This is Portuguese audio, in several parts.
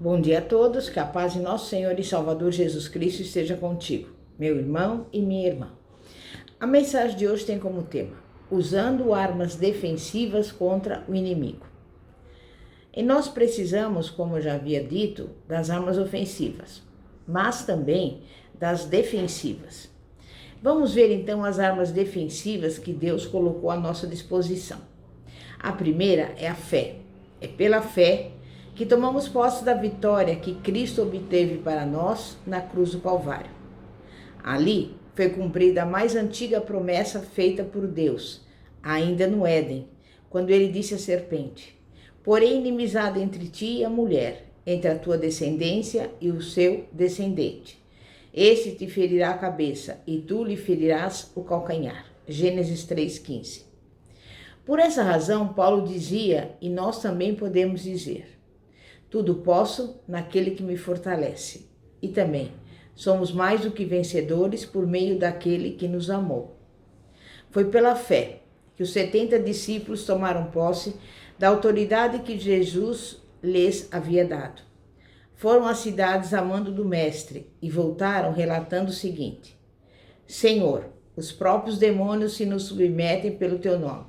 Bom dia a todos, que a paz de nosso Senhor e Salvador Jesus Cristo esteja contigo, meu irmão e minha irmã. A mensagem de hoje tem como tema: usando armas defensivas contra o inimigo. E nós precisamos, como eu já havia dito, das armas ofensivas, mas também das defensivas. Vamos ver então as armas defensivas que Deus colocou à nossa disposição. A primeira é a fé. É pela fé que tomamos posse da vitória que Cristo obteve para nós na cruz do Calvário. Ali foi cumprida a mais antiga promessa feita por Deus, ainda no Éden, quando ele disse à serpente: porém inimizade entre ti e a mulher, entre a tua descendência e o seu descendente. Este te ferirá a cabeça, e tu lhe ferirás o calcanhar. Gênesis 3,15. Por essa razão, Paulo dizia, e nós também podemos dizer: tudo posso naquele que me fortalece. E também, somos mais do que vencedores por meio daquele que nos amou. Foi pela fé que os 70 discípulos tomaram posse da autoridade que Jesus lhes havia dado. Foram às cidades a mando do Mestre e voltaram relatando o seguinte: Senhor, os próprios demônios se nos submetem pelo teu nome.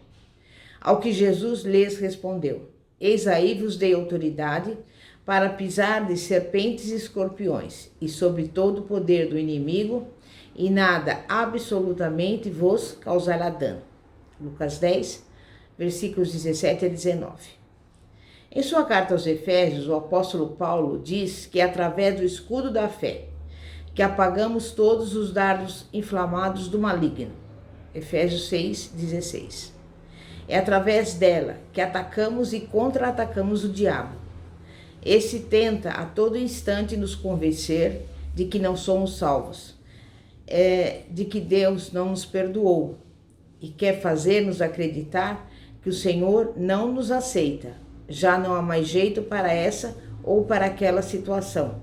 Ao que Jesus lhes respondeu: eis aí vos dei autoridade para pisar de serpentes e escorpiões e sobre todo o poder do inimigo, e nada absolutamente vos causará dano. Lucas 10, versículos 17 a 19. Em sua carta aos Efésios, o apóstolo Paulo diz que é através do escudo da fé que apagamos todos os dardos inflamados do maligno. Efésios 6, 16. É através dela que atacamos e contra-atacamos o diabo. Esse tenta a todo instante nos convencer de que não somos salvos, de que Deus não nos perdoou e quer fazer-nos acreditar que o Senhor não nos aceita. Já não há mais jeito para essa ou para aquela situação.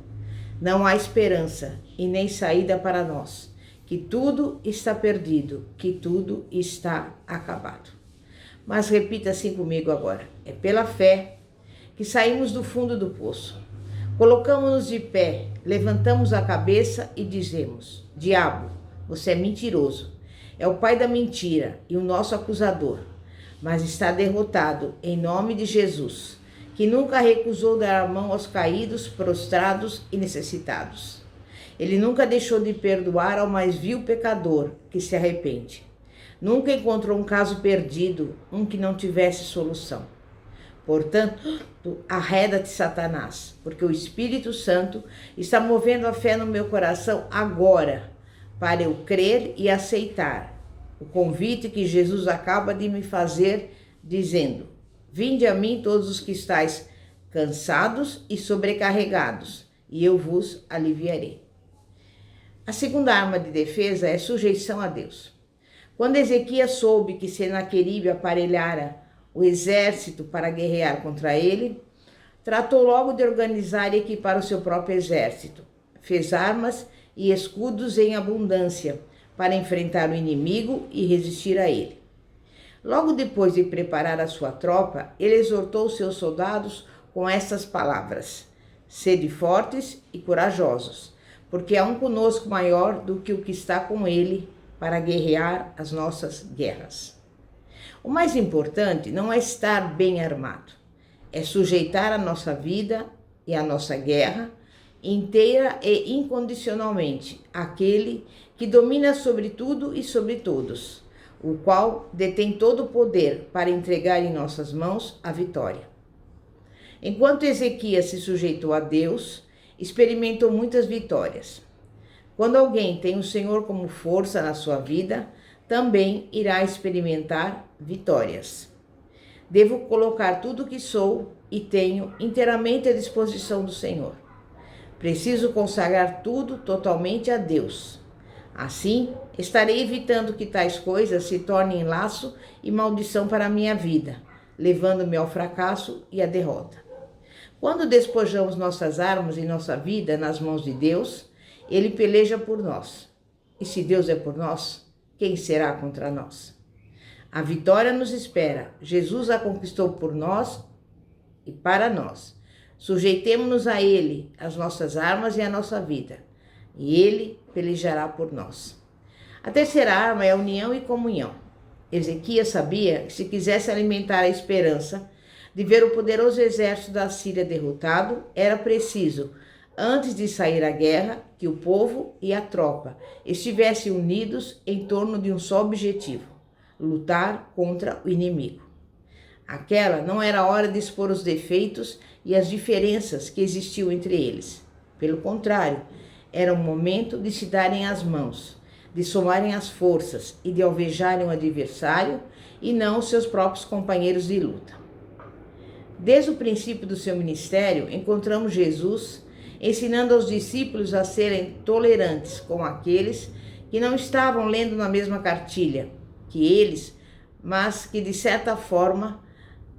Não há esperança e nem saída para nós, que tudo está perdido, que tudo está acabado. Mas repita assim comigo agora: é pela fé que saímos do fundo do poço. Colocamos-nos de pé, levantamos a cabeça e dizemos: diabo, você é mentiroso, é o pai da mentira e o nosso acusador, mas está derrotado em nome de Jesus, que nunca recusou dar a mão aos caídos, prostrados e necessitados. Ele nunca deixou de perdoar ao mais vil pecador que se arrepende. Nunca encontrou um caso perdido, um que não tivesse solução. Portanto, arreda-te, Satanás, porque o Espírito Santo está movendo a fé no meu coração agora, para eu crer e aceitar o convite que Jesus acaba de me fazer, dizendo: vinde a mim todos os que estáis cansados e sobrecarregados, e eu vos aliviarei. A segunda arma de defesa é sujeição a Deus. Quando Ezequias soube que Senaqueribe aparelhara o exército para guerrear contra ele, tratou logo de organizar e equipar o seu próprio exército. Fez armas e escudos em abundância para enfrentar o inimigo e resistir a ele. Logo depois de preparar a sua tropa, ele exortou os seus soldados com estas palavras: sede fortes e corajosos, porque há um conosco maior do que o que está com ele para guerrear as nossas guerras. O mais importante não é estar bem armado, é sujeitar a nossa vida e a nossa guerra inteira e incondicionalmente àquele que domina sobre tudo e sobre todos, o qual detém todo o poder para entregar em nossas mãos a vitória. Enquanto Ezequias se sujeitou a Deus, experimentou muitas vitórias. Quando alguém tem o Senhor como força na sua vida, também irá experimentar vitórias. Devo colocar tudo o que sou e tenho inteiramente à disposição do Senhor. Preciso consagrar tudo totalmente a Deus. Assim, estarei evitando que tais coisas se tornem laço e maldição para a minha vida, levando-me ao fracasso e à derrota. Quando despojamos nossas armas e nossa vida nas mãos de Deus, Ele peleja por nós. E se Deus é por nós, quem será contra nós? A vitória nos espera. Jesus a conquistou por nós e para nós. Sujeitemo-nos a Ele, as nossas armas e a nossa vida, e Ele pelejará por nós. A terceira arma é a união e comunhão. Ezequias sabia que se quisesse alimentar a esperança de ver o poderoso exército da Síria derrotado, era preciso, antes de sair à guerra, que o povo e a tropa estivessem unidos em torno de um só objetivo: lutar contra o inimigo. Aquela não era a hora de expor os defeitos e as diferenças que existiam entre eles. Pelo contrário, era o momento de se darem as mãos, de somarem as forças e de alvejarem o adversário e não os seus próprios companheiros de luta. Desde o princípio do seu ministério, encontramos Jesus ensinando aos discípulos a serem tolerantes com aqueles que não estavam lendo na mesma cartilha que eles, mas que de certa forma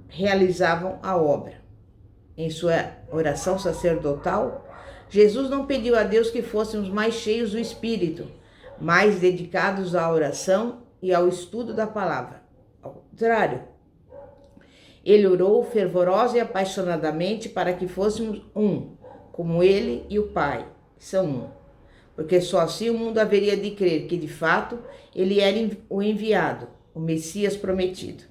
realizavam a obra. Em sua oração sacerdotal, Jesus não pediu a Deus que fôssemos mais cheios do Espírito, mais dedicados à oração e ao estudo da palavra. Ao contrário, ele orou fervorosa e apaixonadamente para que fôssemos um, como ele e o Pai são um, porque só assim o mundo haveria de crer que, de fato, ele era o enviado, o Messias prometido.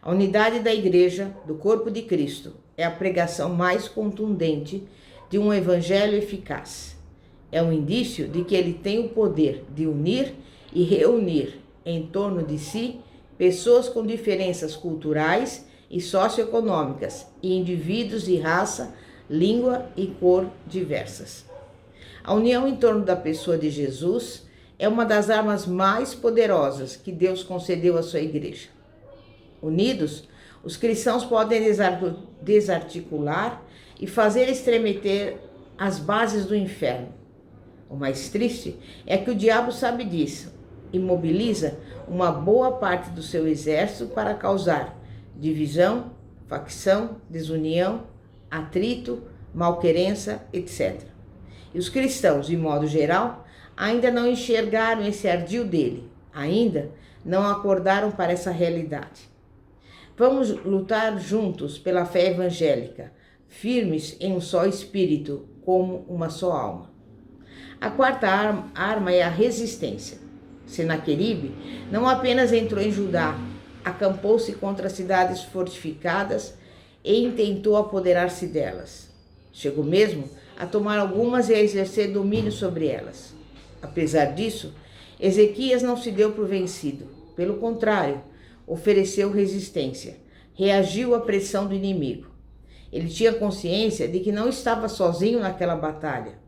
A unidade da Igreja, do corpo de Cristo, é a pregação mais contundente de um evangelho eficaz. É um indício de que ele tem o poder de unir e reunir em torno de si pessoas com diferenças culturais e socioeconômicas e indivíduos de raça, língua e cor diversas. A união em torno da pessoa de Jesus é uma das armas mais poderosas que Deus concedeu à sua igreja. Unidos, os cristãos podem desarticular e fazer estremecer as bases do inferno. O mais triste é que o diabo sabe disso e mobiliza uma boa parte do seu exército para causar divisão, facção, desunião, atrito, malquerença, etc. E os cristãos, de modo geral, ainda não enxergaram esse ardil dele, ainda não acordaram para essa realidade. Vamos lutar juntos pela fé evangélica, firmes em um só espírito, como uma só alma. A quarta arma é a resistência. Senaqueribe não apenas entrou em Judá, acampou-se contra as cidades fortificadas e intentou apoderar-se delas. Chegou mesmo a tomar algumas e a exercer domínio sobre elas. Apesar disso, Ezequias não se deu por vencido. Pelo contrário, ofereceu resistência, reagiu à pressão do inimigo. Ele tinha consciência de que não estava sozinho naquela batalha.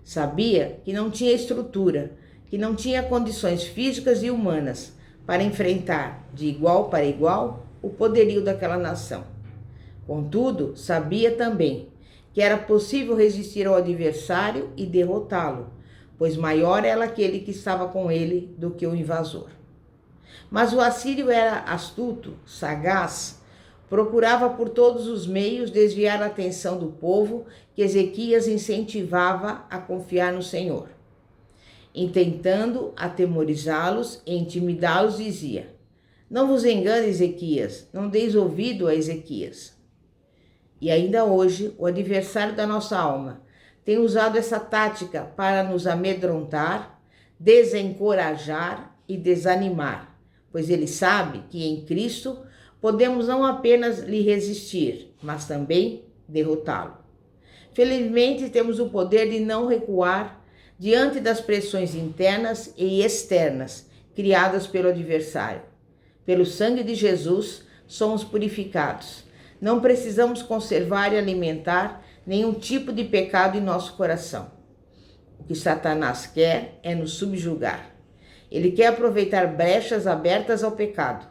Sabia que não tinha estrutura, que não tinha condições físicas e humanas para enfrentar, de igual para igual, o poderio daquela nação. Contudo, sabia também que era possível resistir ao adversário e derrotá-lo, pois maior era aquele que estava com ele do que o invasor. Mas o assírio era astuto, sagaz, procurava por todos os meios desviar a atenção do povo que Ezequias incentivava a confiar no Senhor. Intentando atemorizá-los e intimidá-los, dizia: "Não vos engane, Ezequias, não deis ouvido a Ezequias." E ainda hoje, o adversário da nossa alma tem usado essa tática para nos amedrontar, desencorajar e desanimar, pois ele sabe que em Cristo podemos não apenas lhe resistir, mas também derrotá-lo. Felizmente, temos o poder de não recuar diante das pressões internas e externas criadas pelo adversário. Pelo sangue de Jesus, somos purificados. Não precisamos conservar e alimentar nenhum tipo de pecado em nosso coração. O que Satanás quer é nos subjugar. Ele quer aproveitar brechas abertas ao pecado.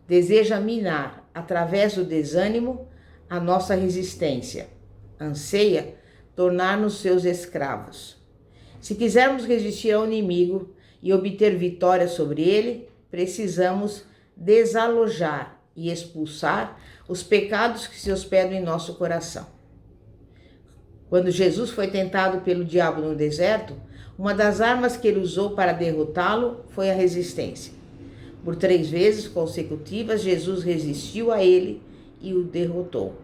Deseja minar, através do desânimo, a nossa resistência. Anseia tornar-nos seus escravos. Se quisermos resistir ao inimigo e obter vitória sobre ele, precisamos desalojar e expulsar os pecados que se hospedam em nosso coração. Quando Jesus foi tentado pelo diabo no deserto, uma das armas que ele usou para derrotá-lo foi a resistência. Por 3 vezes consecutivas, Jesus resistiu a ele e o derrotou.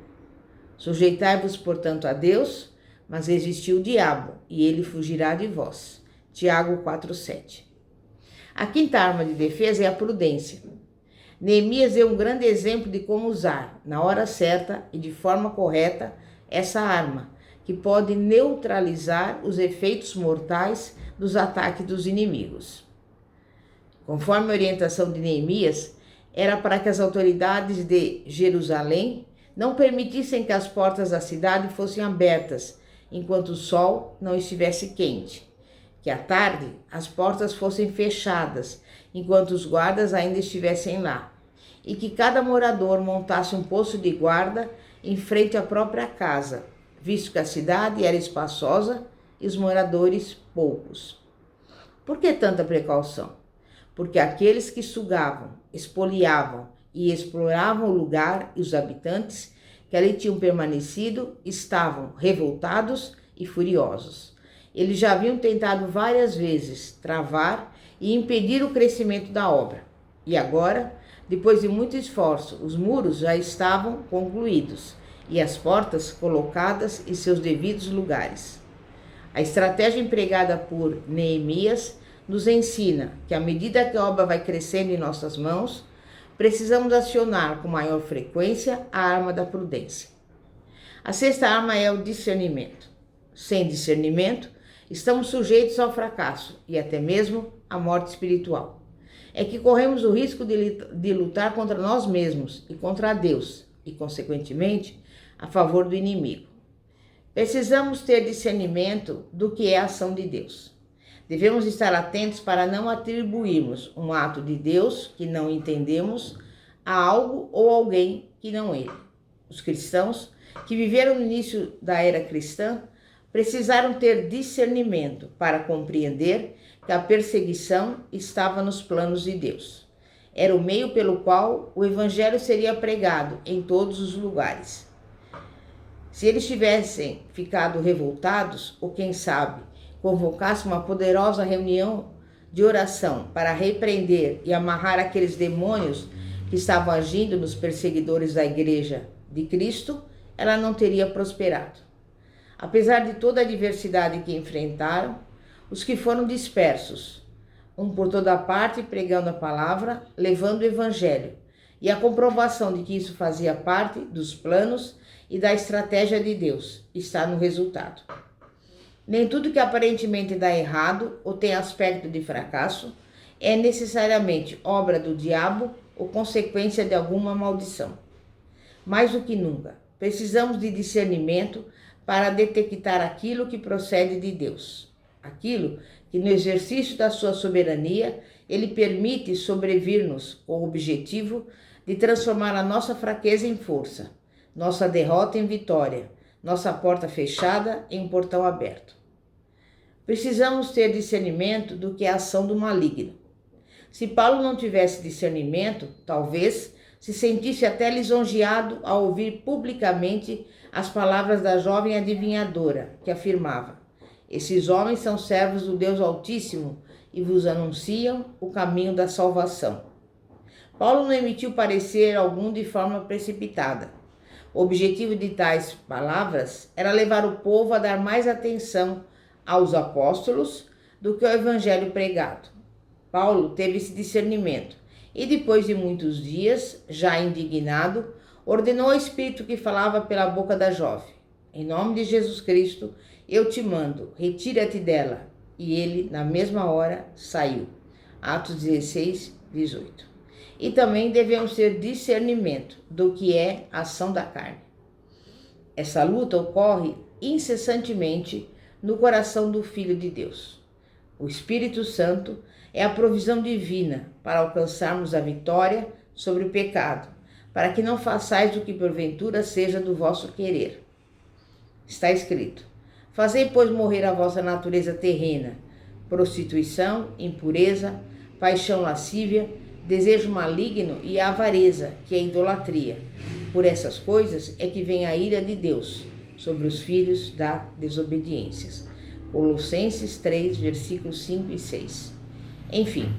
Sujeitai-vos, portanto, a Deus, mas resisti o diabo, e ele fugirá de vós. Tiago 4,7. A quinta arma de defesa é a prudência. Neemias deu um grande exemplo de como usar, na hora certa e de forma correta, essa arma, que pode neutralizar os efeitos mortais dos ataques dos inimigos. Conforme a orientação de Neemias, era para que as autoridades de Jerusalém não permitissem que as portas da cidade fossem abertas enquanto o sol não estivesse quente, que à tarde as portas fossem fechadas enquanto os guardas ainda estivessem lá, e que cada morador montasse um posto de guarda em frente à própria casa, visto que a cidade era espaçosa e os moradores poucos. Por que tanta precaução? Porque aqueles que sugavam, espoliavam e exploravam o lugar e os habitantes que ali tinham permanecido estavam revoltados e furiosos. Eles já haviam tentado várias vezes travar e impedir o crescimento da obra. E agora, depois de muito esforço, os muros já estavam concluídos e as portas colocadas em seus devidos lugares. A estratégia empregada por Neemias nos ensina que, à medida que a obra vai crescendo em nossas mãos, precisamos acionar com maior frequência a arma da prudência. A sexta arma é o discernimento. Sem discernimento, estamos sujeitos ao fracasso e até mesmo à morte espiritual. É que corremos o risco de lutar contra nós mesmos e contra Deus e, consequentemente, a favor do inimigo. Precisamos ter discernimento do que é a ação de Deus. Devemos estar atentos para não atribuirmos um ato de Deus que não entendemos a algo ou alguém que não ele. Os cristãos que viveram no início da era cristã precisaram ter discernimento para compreender que a perseguição estava nos planos de Deus. Era o meio pelo qual o evangelho seria pregado em todos os lugares. Se eles tivessem ficado revoltados, ou quem sabe, convocasse uma poderosa reunião de oração para repreender e amarrar aqueles demônios que estavam agindo nos perseguidores da Igreja de Cristo, ela não teria prosperado. Apesar de toda a adversidade que enfrentaram, os que foram dispersos, um por toda parte pregando a palavra, levando o evangelho, e a comprovação de que isso fazia parte dos planos e da estratégia de Deus está no resultado. Nem tudo que aparentemente dá errado ou tem aspecto de fracasso é necessariamente obra do diabo ou consequência de alguma maldição. Mais do que nunca, precisamos de discernimento para detectar aquilo que procede de Deus, aquilo que no exercício da sua soberania ele permite sobrevir-nos com o objetivo de transformar a nossa fraqueza em força, nossa derrota em vitória, nossa porta fechada em um portão aberto. Precisamos ter discernimento do que é a ação do maligno. Se Paulo não tivesse discernimento, talvez se sentisse até lisonjeado ao ouvir publicamente as palavras da jovem adivinhadora, que afirmava: esses homens são servos do Deus Altíssimo e vos anunciam o caminho da salvação. Paulo não emitiu parecer algum de forma precipitada. O objetivo de tais palavras era levar o povo a dar mais atenção aos apóstolos do que ao evangelho pregado. Paulo teve esse discernimento e, depois de muitos dias, já indignado, ordenou ao Espírito que falava pela boca da jovem: em nome de Jesus Cristo, eu te mando, retira-te dela. E ele, na mesma hora, saiu. Atos 16, 18. E também devemos ter discernimento do que é a ação da carne. Essa luta ocorre incessantemente no coração do Filho de Deus. O Espírito Santo é a provisão divina para alcançarmos a vitória sobre o pecado, para que não façais o que porventura seja do vosso querer. Está escrito: fazei, pois, morrer a vossa natureza terrena, prostituição, impureza, paixão lascívia, desejo maligno e a avareza, que é a idolatria. Por essas coisas é que vem a ira de Deus sobre os filhos da desobediência. Colossenses 3, versículos 5 e 6. Enfim,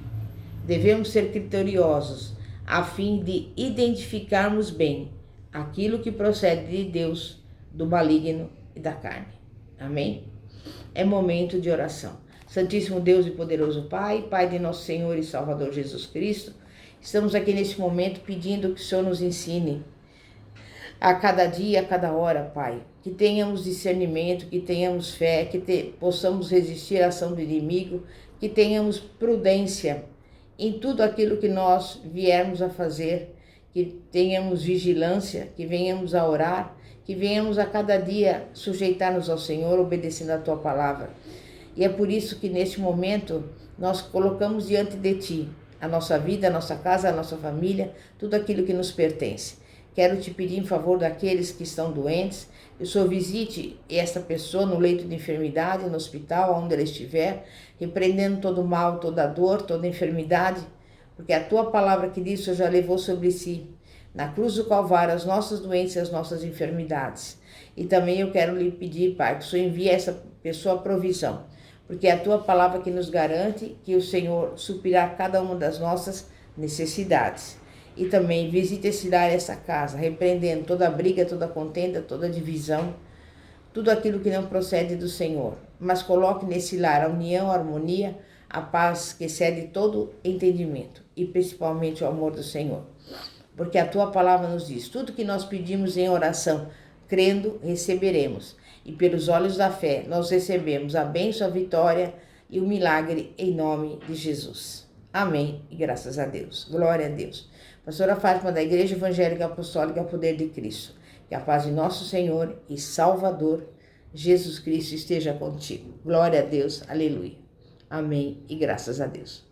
devemos ser criteriosos a fim de identificarmos bem aquilo que procede de Deus do maligno e da carne. Amém? É momento de oração. Santíssimo Deus e poderoso Pai, Pai de nosso Senhor e Salvador Jesus Cristo, estamos aqui nesse momento pedindo que o Senhor nos ensine a cada dia, a cada hora, Pai. Que tenhamos discernimento, que tenhamos fé, que possamos resistir à ação do inimigo, que tenhamos prudência em tudo aquilo que nós viermos a fazer, que tenhamos vigilância, que venhamos a orar, que venhamos a cada dia sujeitar-nos ao Senhor, obedecendo a Tua palavra. E é por isso que neste momento nós colocamos diante de Ti a nossa vida, a nossa casa, a nossa família, tudo aquilo que nos pertence. Quero te pedir em favor daqueles que estão doentes, que o Senhor visite essa pessoa no leito de enfermidade, no hospital, onde ela estiver, repreendendo todo mal, toda dor, toda enfermidade, porque a Tua palavra que diz, o Senhor já levou sobre si, na cruz do Calvário, as nossas doenças e as nossas enfermidades. E também eu quero lhe pedir, Pai, que o Senhor envie a essa pessoa a provisão, porque é a Tua palavra que nos garante que o Senhor suprirá cada uma das nossas necessidades. E também visite esse lar, essa casa, repreendendo toda briga, toda contenda, toda divisão, tudo aquilo que não procede do Senhor. Mas coloque nesse lar a união, a harmonia, a paz que excede todo entendimento e principalmente o amor do Senhor. Porque a Tua palavra nos diz, tudo que nós pedimos em oração, crendo, receberemos. E pelos olhos da fé, nós recebemos a bênção, a vitória e o milagre em nome de Jesus. Amém e graças a Deus. Glória a Deus. Pastora Fátima da Igreja Evangélica Apostólica Poder de Cristo. Que a paz de nosso Senhor e Salvador Jesus Cristo esteja contigo. Glória a Deus. Aleluia. Amém e graças a Deus.